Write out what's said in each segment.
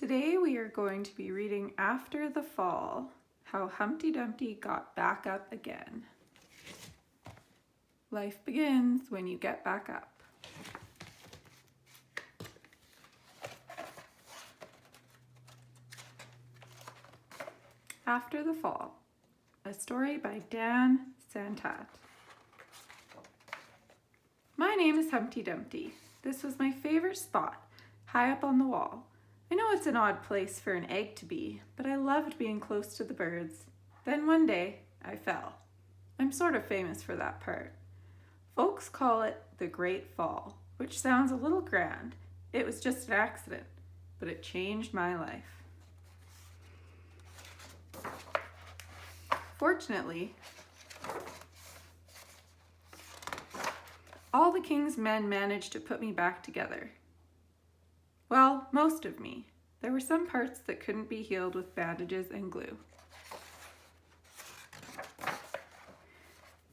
Today we are going to be reading After the Fall, How Humpty Dumpty Got Back Up Again. Life begins when you get back up. After the Fall, a story by Santat. My name is Humpty Dumpty. This was my favorite spot, high up on the wall. I know it's an odd place for an egg to be, but I loved being close to the birds. Then one day, I fell. I'm sort of famous for that part. Folks call it the Great Fall, which sounds a little grand. It was just an accident, but it changed my life. Fortunately, all the king's men managed to put me back together. Well, most of me. There were some parts that couldn't be healed with bandages and glue.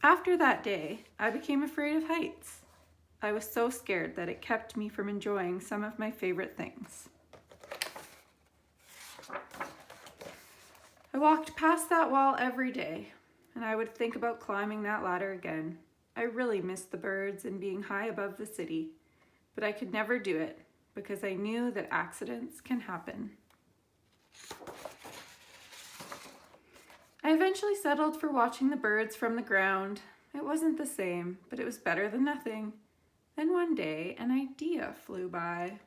After that day, I became afraid of heights. I was so scared that it kept me from enjoying some of my favorite things. I walked past that wall every day, and I would think about climbing that ladder again. I really missed the birds and being high above the city, but I could never do it because I knew that accidents can happen. I eventually settled for watching the birds from the ground. It wasn't the same, but it was better than nothing. Then one day, an idea flew by.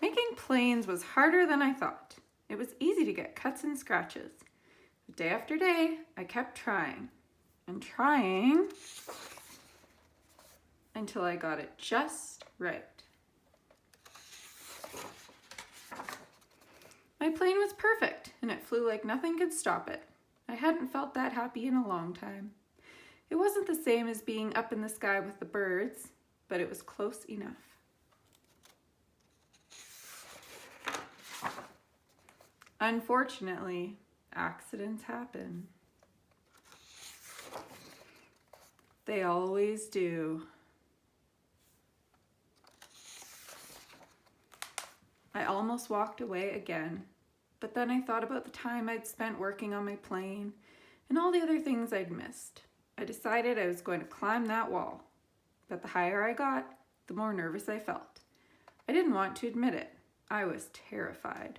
Making planes was harder than I thought. It was easy to get cuts and scratches. But day after day, I kept trying and trying until I got it just right. My plane was perfect, and it flew like nothing could stop it. I hadn't felt that happy in a long time. It wasn't the same as being up in the sky with the birds, but it was close enough. Unfortunately, accidents happen. They always do. I almost walked away again, but then I thought about the time I'd spent working on my plane and all the other things I'd missed. I decided I was going to climb that wall, but the higher I got, the more nervous I felt. I didn't want to admit it. I was terrified.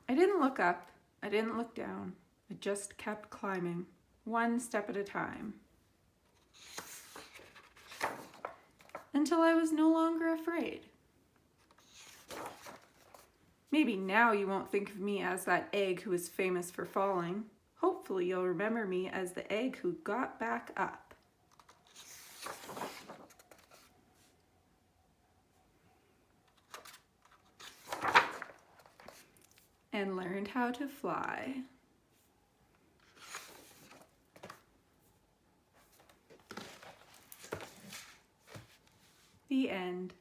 I didn't look up, I didn't look down. I just kept climbing, one step at a time, until I was no longer afraid. Maybe now you won't think of me as that egg who is famous for falling. Hopefully you'll remember me as the egg who got back up. And learned how to fly. The end.